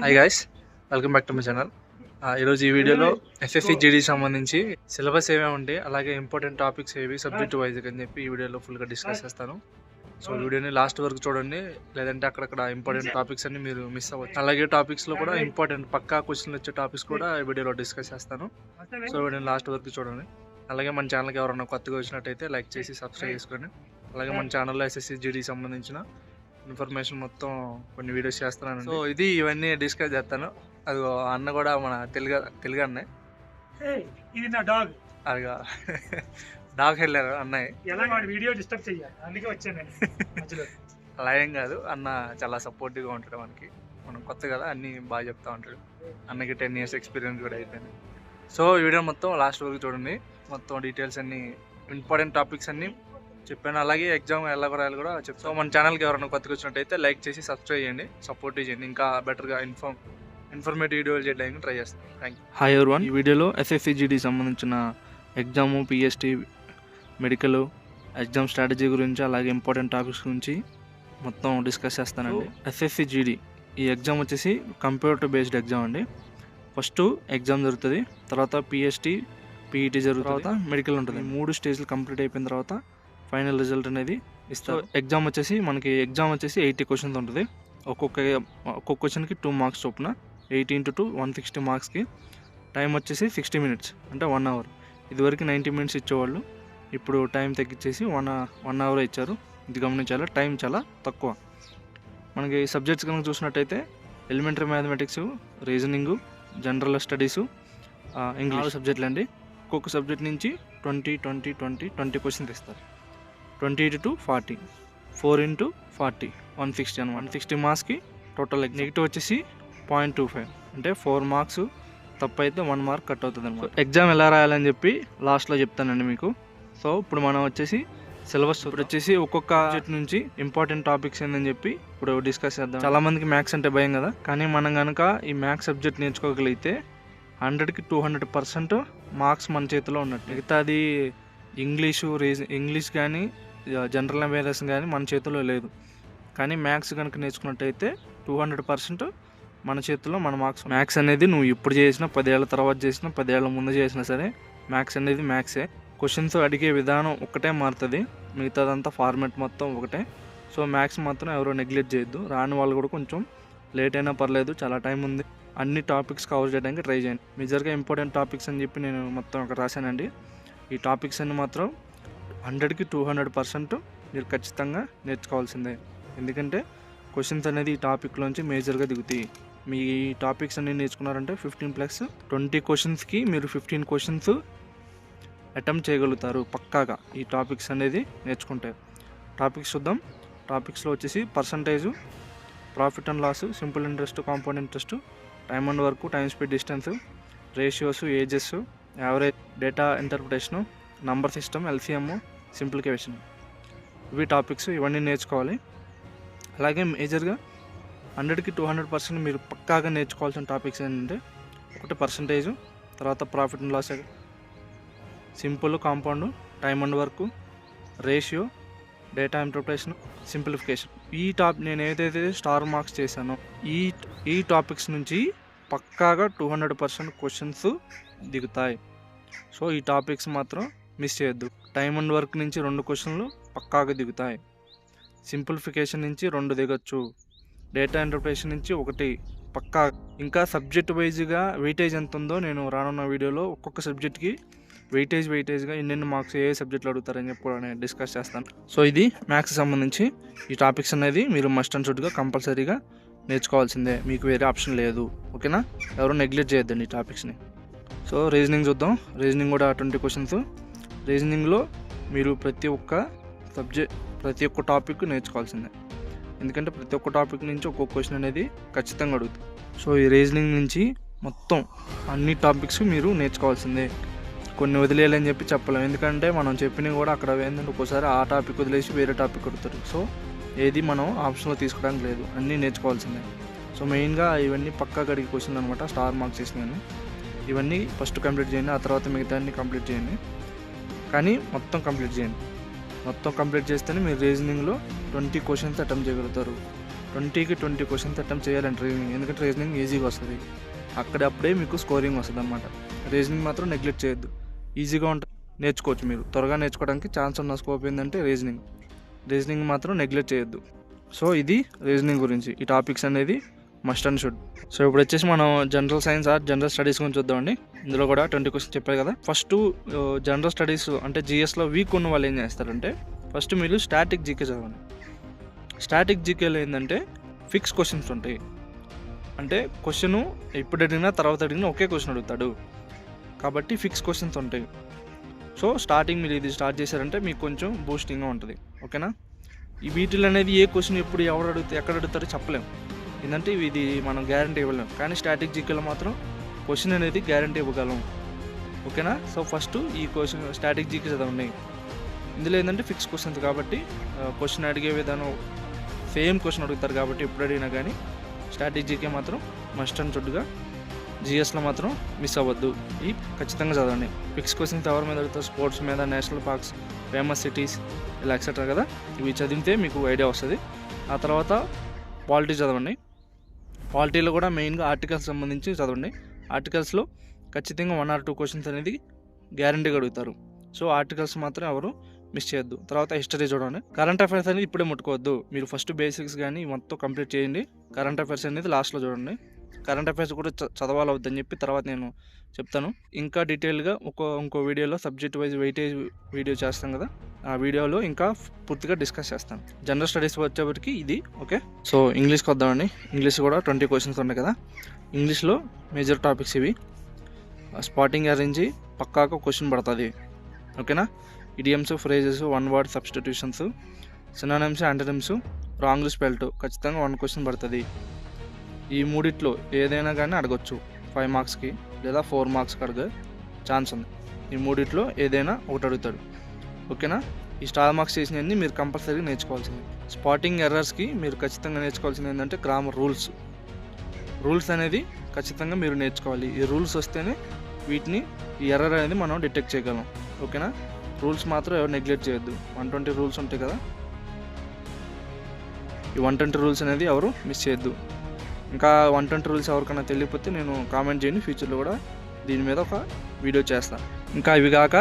Hi guys, welcome back to my channel. ఈరోజు ఈ వీడియోలో ఎస్ఎస్సి జీడీ సంబంధించి సిలబస్ ఏమేమి ఉంటాయి, అలాగే ఇంపార్టెంట్ టాపిక్స్ ఏవి సబ్జెక్ట్ వైజ్ అని చెప్పి ఈ వీడియోలో ఫుల్గా డిస్కస్ చేస్తాను. సో వీడియోని లాస్ట్ వరకు చూడండి, లేదంటే అక్కడక్కడ ఇంపార్టెంట్ టాపిక్స్ అన్ని మీరు మిస్ అవ్వచ్చు. అలాగే టాపిక్స్లో కూడా ఇంపార్టెంట్ పక్కా క్వశ్చన్లు వచ్చే టాపిక్స్ కూడా ఈ వీడియోలో డిస్కస్ చేస్తాను. సో వీడియోని లాస్ట్ వరకు చూడండి. అలాగే మన ఛానల్కి ఎవరైనా కొత్తగా వచ్చినట్టయితే లైక్ చేసి సబ్స్క్రైబ్ చేసుకోండి. అలాగే మన ఛానల్లో ఎస్ఎస్సి జీడీ సంబంధించిన ఇన్ఫర్మేషన్ మొత్తం కొన్ని వీడియోస్ చేస్తున్నాను. సో ఇవన్నీ డిస్కస్ చేస్తాను. అది అన్న కూడా మన తెలుగు అన్నయ్య. ఇది నా డాగ్. అదిగా డాగ్ వెళ్ళారు అన్నయ్య. ఎలా వీడియో డిస్టర్బ్ చేయాలి, అందుకే వచ్చాను మధ్యలో. అలా ఏం కాదు, అన్న చాలా సపోర్టివ్గా ఉంటాడు మనకి. మనం కొత్త కదా, అన్నీ బాగా చెప్తా ఉంటాడు. అన్నకి 10 years ఎక్స్పీరియన్స్ కూడా అయిపోయింది. సో ఈ వీడియో మొత్తం లాస్ట్ వరకు చూడండి. మొత్తం డీటెయిల్స్ అన్నీ, ఇంపార్టెంట్ టాపిక్స్ అన్నీ చెప్పాను. అలాగే ఎగ్జామ్ ఎలా రాయాలి కూడా చెప్తాను. మన ఛానల్కి ఎవరైనా కొత్తగా వచ్చినట్టయితే లైక్ చేసి సబ్స్క్రైబ్ చేయండి, సపోర్ట్ చేయండి. ఇంకా బెటర్గా ఇన్ఫర్మేటివ్ వీడియోలు చేయడానికి ట్రై చేస్తాను. Thank you. హాయ్ ఎవరీవన్, ఈ వీడియోలో ఎస్ఎస్సి జీడీ సంబంధించిన exam, PST, medical, exam strategy గురించి, అలాగే ఇంపార్టెంట్ టాపిక్స్ గురించి మొత్తం డిస్కస్ చేస్తానండి. ఎస్ఎస్సి జీడీ ఈ ఎగ్జామ్ వచ్చేసి కంప్యూటర్ బేస్డ్ ఎగ్జామ్ అండి. ఫస్ట్ ఎగ్జామ్ జరుగుతుంది, తర్వాత పిఎస్టీ, పీఈటీ జరుగుతుంది, తర్వాత మెడికల్ ఉంటుంది. 3 స్టేజ్లు కంప్లీట్ అయిపోయిన తర్వాత ఫైనల్ రిజల్ట్ అనేది ఇస్తారు. ఎగ్జామ్ వచ్చేసి 80 క్వశ్చన్స్ ఉంటుంది. ఒక్కొక్క క్వశ్చన్కి 2 మార్క్స్ చొప్పున, 80 into 2 160 మార్క్స్కి. టైం వచ్చేసి 60 minutes, అంటే 1 hour. ఇదివరకు 90 minutes ఇచ్చేవాళ్ళు, ఇప్పుడు టైం తగ్గించేసి 1 hour ఇచ్చారు. ఇది గమనించాలి, టైం చాలా తక్కువ. మనకి సబ్జెక్ట్స్ కనుక చూసినట్టయితే elementary mathematics, reasoning, general studies, English సబ్జెక్టులు అండి. ఒక్కొక్క సబ్జెక్ట్ నుంచి 20 క్వశ్చన్స్ ఇస్తారు. 20 to 40, 4 into 40, 160 అని. 160 మార్క్స్కి టోటల్. నెగిటివ్ వచ్చేసి 0.25, అంటే 4 మార్క్స్ తప్పు అయితే 1 మార్క్ కట్ అవుతుంది అనమాట. ఎగ్జామ్ ఎలా రాయాలని చెప్పి లాస్ట్లో చెప్తానండి మీకు. సో ఇప్పుడు మనం వచ్చేసి సిలబస్ వచ్చేసి ఒక్కొక్క సబ్జెక్ట్ నుంచి ఇంపార్టెంట్ టాపిక్స్ ఏందని చెప్పి ఇప్పుడు డిస్కస్ చేద్దాం. చాలా మందికి మ్యాథ్స్ అంటే భయం కదా, కానీ మనం కనుక ఈ మ్యాథ్స్ సబ్జెక్ట్ నేర్చుకోగలిగితే 100కి 200% మార్క్స్ మన చేతిలో ఉన్నట్టు. మిగతాది ఇంగ్లీష్ కానీ జనరల్ అవేర్నెస్ కానీ మన చేతిలో లేదు. కానీ మ్యాథ్స్ కనుక నేర్చుకున్నట్టయితే 200% మన చేతిలో మన మార్క్స్. మ్యాథ్స్ అనేది నువ్వు ఇప్పుడు చేసినా, 10 ఏళ్ళ తర్వాత చేసినా, 10 ఏళ్ళ ముందు చేసినా సరే మ్యాథ్స్ అనేది మ్యాథ్సే. క్వశ్చన్స్ అడిగే విధానం ఒక్కటే మారుతుంది, మిగతాదంతా ఫార్మాట్ మొత్తం ఒకటే. సో మ్యాథ్స్ మాత్రం ఎవరో నెగ్లెక్ట్ చేయొద్దు. రాని వాళ్ళు కూడా కొంచెం లేట్ అయినా పర్లేదు, చాలా టైం ఉంది. అన్ని టాపిక్స్ కవర్ చేయడానికి ట్రై చేయండి. మేజర్గా ఇంపార్టెంట్ టాపిక్స్ అని చెప్పి నేను మొత్తం అక్కడ రాశానండి. ఈ టాపిక్స్ అన్ని మాత్రం 100కి 200% మీరు ఖచ్చితంగా నేర్చుకోవాల్సిందే. ఎందుకంటే క్వశ్చన్స్ అనేది ఈ టాపిక్లోంచి మేజర్గా దిగుతాయి. మీ టాపిక్స్ అన్ని నేర్చుకున్నారంటే 15 + 20 క్వశ్చన్స్కి మీరు 15 క్వశ్చన్స్ అటెంప్ట్ చేయగలుగుతారు పక్కాగా, ఈ టాపిక్స్ అనేది నేర్చుకుంటే. టాపిక్స్ చూద్దాం. టాపిక్స్లో వచ్చేసి percentage, profit and loss, simple interest, compound interest, time and work, time speed distance, ratios, ages, average, data interpretation, number system, LCM, simplification. ఇవి టాపిక్స్, ఇవన్నీ నేర్చుకోవాలి. అలాగే మేజర్గా 100కి 200% మీరు పక్కాగా నేర్చుకోవాల్సిన టాపిక్స్ ఏంటంటే, ఒకటి పర్సంటేజు, తర్వాత profit and loss, simple, compound, time and work, ratio, data interpretation, simplification. నేను ఏదైతే స్టార్ మార్క్స్ చేశానో ఈ టాపిక్స్ నుంచి పక్కాగా 200% క్వశ్చన్స్ దిగుతాయి. సో ఈ టాపిక్స్ మాత్రం మిస్ చేయొద్దు. టైమ్ అండ్ వర్క్ నుంచి 2 క్వశ్చన్లు పక్కాగా దిగుతాయి. సింప్లిఫికేషన్ నుంచి 2 దిగొచ్చు. డేటా ఇంటర్ప్రిటేషన్ నుంచి 1 పక్కా. ఇంకా సబ్జెక్ట్ వైజ్గా వెయిటేజ్ ఎంత ఉందో నేను రానున్న వీడియోలో ఒక్కొక్క సబ్జెక్ట్కి వెయిటేజ్గా ఎన్నెన్ని మార్క్స్ ఏ సబ్జెక్టులు అడుగుతారని చెప్పి కూడా నేను డిస్కస్ చేస్తాను. సో ఇది మ్యాథ్స్కి సంబంధించి ఈ టాపిక్స్ అనేది మీరు మస్ట్ అండ్ షుడ్గా కంపల్సరీగా నేర్చుకోవాల్సిందే, మీకు వేరే ఆప్షన్ లేదు. ఓకేనా, ఎవరు నెగ్లెక్ట్ చేయొద్దండి ఈ టాపిక్స్ని. సో రీజనింగ్ చూద్దాం. రీజనింగ్ కూడా 20 క్వశ్చన్స్. రీజనింగ్లో మీరు ప్రతి ఒక్క టాపిక్ నేర్చుకోవాల్సిందే, ఎందుకంటే ప్రతి ఒక్క టాపిక్ నుంచి ఒక్కొక్క క్వశ్చన్ అనేది ఖచ్చితంగా అడుగుతుంది. సో ఈ రీజనింగ్ నుంచి మొత్తం అన్ని టాపిక్స్ మీరు నేర్చుకోవాల్సిందే. కొన్ని వదిలేయాలని చెప్పి చెప్పలేము, ఎందుకంటే మనం చెప్పినవి కూడా అక్కడ ఏంటంటే ఒక్కోసారి ఆ టాపిక్ వదిలేసి వేరే టాపిక్ కొడతారు. సో ఏది మనం ఆప్షన్లో తీసుకోవడానికి లేదు, అన్నీ నేర్చుకోవాల్సిందే. సో మెయిన్గా ఇవన్నీ పక్కా అడిగే క్వశ్చన్ అనమాట, స్టార్ మార్క్స్ చేసినవన్నీ. ఇవన్నీ ఫస్ట్ కంప్లీట్ చేయండి, ఆ తర్వాత మిగతా అన్ని కంప్లీట్ చేయండి. కానీ మొత్తం కంప్లీట్ చేయండి. మొత్తం కంప్లీట్ చేస్తేనే మీరు రీజనింగ్లో 20 క్వశ్చన్స్ అటెంప్ట్ చేయగలుగుతారు. 20కి 20 క్వశ్చన్స్ అటెంప్ట్ చేయాలంటే రీజనింగ్, ఎందుకంటే రీజనింగ్ ఈజీగా వస్తుంది, అప్పుడే మీకు స్కోరింగ్ వస్తుంది అనమాట. రీజనింగ్ మాత్రం నెగ్లెక్ట్ చేయొద్దు, ఈజీగా ఉంటుంది, నేర్చుకోవచ్చు. మీరు త్వరగా నేర్చుకోవడానికి ఛాన్స్ ఉన్న స్కోప్ ఏంటంటే రీజనింగ్ మాత్రం నెగ్లెక్ట్ చేయొద్దు. సో ఇది రీజనింగ్ గురించి ఈ టాపిక్స్ అనేది మస్ట్ అండ్ షుడ్. సో ఇప్పుడు వచ్చేసి మనం general science or general studies గురించి చూద్దామండి. ఇందులో కూడా 20 క్వశ్చన్స్ చెప్పారు కదా. ఫస్ట్ జనరల్ స్టడీస్ అంటే జిఎస్లో వీక్ ఉన్న వాళ్ళు ఏం చేస్తారంటే, ఫస్ట్ మీరు స్టాటిక్ జీకే చదవండి. స్టాటిక్ జీకేలో ఏంటంటే ఫిక్స్ క్వశ్చన్స్ ఉంటాయి, అంటే క్వశ్చన్ ఇప్పుడు అడిగినా తర్వాత అడిగినా ఒకే క్వశ్చన్ అడుగుతాడు కాబట్టి ఫిక్స్ క్వశ్చన్స్ ఉంటాయి. సో స్టార్టింగ్ మీరు ఇది స్టార్ట్ చేశారంటే మీకు కొంచెం బూస్టింగ్గా ఉంటుంది. ఓకేనా, ఈ వీటిలో అనేది ఏ క్వశ్చన్ ఎప్పుడు ఎక్కడ అడుగుతారో చెప్పలేము, ఏంటంటే ఇది మనం గ్యారంటీ ఇవ్వలేము. కానీ స్టాటిక్ జీకేలో మాత్రం క్వశ్చన్ అనేది గ్యారంటీ ఇవ్వగలం. ఓకేనా, సో ఫస్ట్ ఈ క్వశ్చన్ స్టాటిక్ జీకే చదవండి. ఇందులో ఏంటంటే ఫిక్స్ క్వశ్చన్స్ కాబట్టి క్వశ్చన్ అడిగే విధానం సేమ్ క్వశ్చన్ అడుగుతారు కాబట్టి ఎప్పుడు అడిగినా కానీ స్టాటిక్ జీకే మాత్రం మస్ట్ అండ్ షుడ్గా జిఎస్లో మాత్రం మిస్ అవ్వద్దు. ఈ ఖచ్చితంగా చదవండి. ఫిక్స్ క్వశ్చన్స్ ఎవరి మీద అడుగుతారు, స్పోర్ట్స్ మీద, నేషనల్ పార్క్స్, ఫేమస్ సిటీస్ ఇలా ఎక్సెట్రా కదా, ఇవి చదివితే మీకు ఐడియా వస్తుంది. ఆ తర్వాత పాలిటీ చదవండి. పాలిటీలో కూడా మెయిన్గా ఆర్టికల్స్ సంబంధించి చదవండి. ఆర్టికల్స్లో ఖచ్చితంగా 1 or 2 క్వశ్చన్స్ అనేది గ్యారంటీగా అడుగుతారు. సో ఆర్టికల్స్ మాత్రం ఎవరు మిస్ చేయొద్దు. తర్వాత హిస్టరీ చూడండి. కరెంట్ అఫైర్స్ అనేది ఇప్పుడే ముట్టుకోవద్దు, మీరు ఫస్ట్ బేసిక్స్ కానీ మొత్తం కంప్లీట్ చేయండి. కరెంట్ అఫైర్స్ అనేది లాస్ట్లో చూడండి. కరెంట్ అఫైర్స్ కూడా చదవాలవుద్దని చెప్పి తర్వాత నేను చెప్తాను. ఇంకా డీటెయిల్గా ఇంకో వీడియోలో సబ్జెక్ట్ వైజ్ వెయిటేజ్ వీడియో చేస్తాం కదా, ఆ వీడియోలో ఇంకా పూర్తిగా డిస్కస్ చేస్తాను. జనరల్ స్టడీస్ వచ్చేప్పటికి ఇది ఓకే. సో ఇంగ్లీష్కి వద్దామండి. ఇంగ్లీష్ కూడా 20 క్వశ్చన్స్ ఉన్నాయి కదా. ఇంగ్లీష్లో మేజర్ టాపిక్స్ ఇవి. స్పాటింగ్ అరేంజ్ పక్కాగా క్వశ్చన్ పడుతుంది. ఓకేనా, idioms, phrases, 1 word substitutions, synonyms, antonyms, wrong spelt ఖచ్చితంగా 1 క్వశ్చన్ పడుతుంది. ఈ మూడిట్లో ఏదైనా కానీ అడగొచ్చు 5 మార్క్స్కి లేదా 4 మార్క్స్కి అడిగే ఛాన్స్ ఉంది. ఈ మూడిట్లో ఏదైనా ఒకటి అడుగుతాడు. ఓకేనా, ఈ స్టార్ మార్క్స్ చేసినవన్నీ మీరు కంపల్సరీగా నేర్చుకోవాల్సింది. స్పాటింగ్ ఎర్రర్స్కి మీరు ఖచ్చితంగా నేర్చుకోవాల్సింది ఏంటంటే గ్రామర్ రూల్స్ అనేది ఖచ్చితంగా మీరు నేర్చుకోవాలి. ఈ రూల్స్ వస్తేనే ఈ ఎర్రర్ అనేది మనం డిటెక్ట్ చేయగలం. ఓకేనా, రూల్స్ మాత్రం ఎవరు నెగ్లెక్ట్ చేయొద్దు. 120 రూల్స్ ఉంటాయి కదా, ఈ 120 రూల్స్ అనేది ఎవరు మిస్ చేయొద్దు. ఇంకా 120 రూల్స్ ఎవరికైనా తెలియకపోతే నేను కామెంట్ చేయండి, ఫ్యూచర్లో కూడా దీని మీద ఒక వీడియో చేస్తాను. ఇంకా ఇవి కాక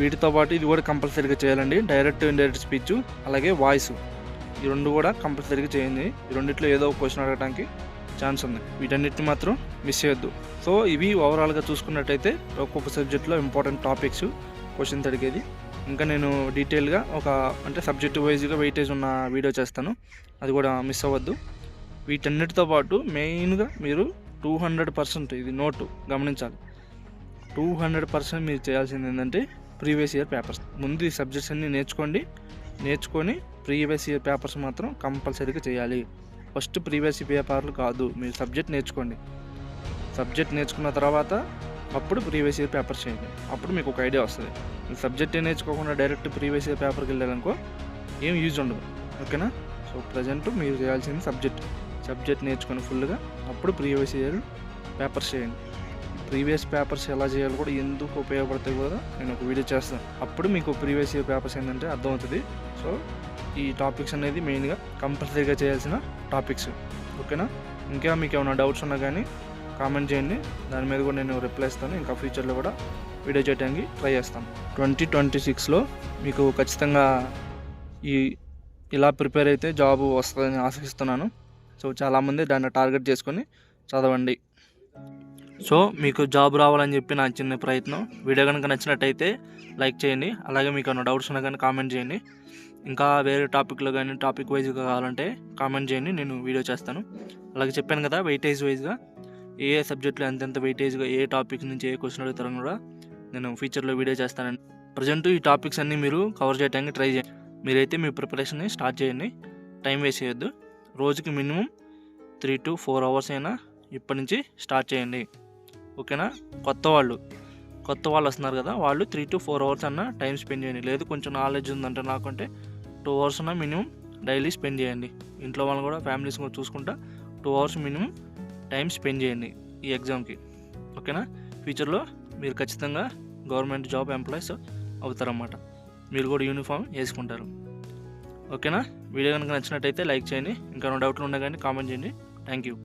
వీటితో పాటు ఇది కూడా కంపల్సరీగా చేయాలండి. డైరెక్ట్ ఇండైరెక్ట్ స్పీచ్ అలాగే వాయిస్, ఈ 2 కూడా కంపల్సరీగా చేయండి. ఈ రెండిట్లో ఏదో ఒక క్వశ్చన్ అడగడానికి ఛాన్స్ ఉంది, వీటన్నిటిని మాత్రం మిస్ చేయొద్దు. సో ఇవి ఓవరాల్గా చూసుకున్నట్టయితే ఒక్కొక్క సబ్జెక్ట్లో ఇంపార్టెంట్ టాపిక్స్ క్వశ్చన్స్ అడిగేది. ఇంకా నేను డీటెయిల్గా అంటే సబ్జెక్ట్ వైజ్గా వెయిటేజ్ ఉన్న వీడియో చేస్తాను, అది కూడా మిస్ అవ్వద్దు. వీటన్నిటితో పాటు మెయిన్గా మీరు 200% ఇది నోటు గమనించాలి. 200% మీరు చేయాల్సింది ఏంటంటే ప్రీవియస్ ఇయర్ పేపర్స్. ముందు ఈ సబ్జెక్ట్స్ అన్నీ నేర్చుకొని ప్రీవియస్ ఇయర్ పేపర్స్ మాత్రం కంపల్సరీగా చేయాలి. ఫస్ట్ ప్రీవియస్ పేపర్లు కాదు, మీరు సబ్జెక్ట్ నేర్చుకోండి. సబ్జెక్ట్ నేర్చుకున్న తర్వాత అప్పుడు ప్రీవియస్ ఇయర్ పేపర్స్ చేయండి, అప్పుడు మీకు ఒక ఐడియా వస్తుంది. మీరు సబ్జెక్టే నేర్చుకోకుండా డైరెక్ట్ ప్రీవియస్ ఇయర్ పేపర్కి వెళ్ళారనుకో ఏం యూజ్ ఉండదు. ఓకేనా, సో ప్రజెంట్ మీరు చేయాల్సింది సబ్జెక్ట్ నేర్చుకొని ఫుల్గా, అప్పుడు ప్రీవియస్ ఇయర్ పేపర్స్ చేయండి. ప్రీవియస్ పేపర్స్ ఎలా చేయాలో కూడా ఎందుకు ఉపయోగపడతాయి కూడా నేను ఒక వీడియో చేస్తాను, అప్పుడు మీకు ప్రీవియస్ ఇయర్ పేపర్స్ ఏంటంటే అర్థమవుతుంది. సో ఈ టాపిక్స్ అనేది మెయిన్గా కంపల్సరీగా చేయాల్సిన టాపిక్స్. ఓకేనా, ఇంకా మీకు ఏమైనా డౌట్స్ ఉన్నా కానీ కామెంట్ చేయండి, దాని మీద కూడా నేను రిప్లై ఇస్తాను. ఇంకా ఫ్యూచర్లో కూడా వీడియో చేయడానికి ట్రై చేస్తాను. 2026లో మీకు ఖచ్చితంగా ఇలా ప్రిపేర్ అయితే జాబ్ వస్తుందని ఆశిస్తున్నాను. సో చాలామంది దాన్ని టార్గెట్ చేసుకొని చదవండి. సో మీకు జాబ్ రావాలని చెప్పి నా చిన్న ప్రయత్నం. వీడియో కనుక నచ్చినట్టయితే లైక్ చేయండి, అలాగే మీకు ఏమైనా డౌట్స్ ఉన్నా కానీ కామెంట్ చేయండి. ఇంకా వేరే టాపిక్లో కానీ టాపిక్ వైజ్గా కావాలంటే కామెంట్ చేయండి, నేను వీడియో చేస్తాను. అలాగే చెప్పాను కదా వెయిటేజ్ వైజ్గా ఏ సబ్జెక్టులో ఎంతెంత వెయిటేజ్గా ఏ టాపిక్ నుంచి ఏ క్వశ్చన్ అడుగుతారని కూడా నేను ఫ్యూచర్లో వీడియో చేస్తానండి. ప్రజెంట్ ఈ టాపిక్స్ అన్నీ మీరు కవర్ చేయడానికి ట్రై చేయండి. మీరైతే మీ ప్రిపరేషన్ని స్టార్ట్ చేయండి, టైం వేస్ట్ చేయొద్దు. రోజుకి మినిమం 3 to 4 hours అయినా ఇప్పటి నుంచి స్టార్ట్ చేయండి. ఓకేనా, కొత్త వాళ్ళు వస్తున్నారు కదా, వాళ్ళు 3 to 4 hours అన్నా టైం స్పెండ్ చేయండి. లేదు కొంచెం నాలెడ్జ్ ఉందంటే నాకంటే 2 hours అన్నా మినిమం డైలీ స్పెండ్ చేయండి. ఇంట్లో వాళ్ళు కూడా ఫ్యామిలీస్ కూడా చూసుకుంటా 2 hours మినిమం టైం స్పెండ్ చేయండి ఈ ఎగ్జామ్కి. ఓకేనా, ఫ్యూచర్లో మీరు ఖచ్చితంగా గవర్నమెంట్ జాబ్ ఎంప్లాయీస్ అవుతారన్నమాట. మీరు కూడా యూనిఫామ్ వేసుకుంటారు. ఓకేనా. వీడియో కనుక నచ్చినట్టయితే లైక్ చేయండి. ఇంకా డౌట్లు ఉన్నా కానీ కామెంట్ చేయండి. Thank you.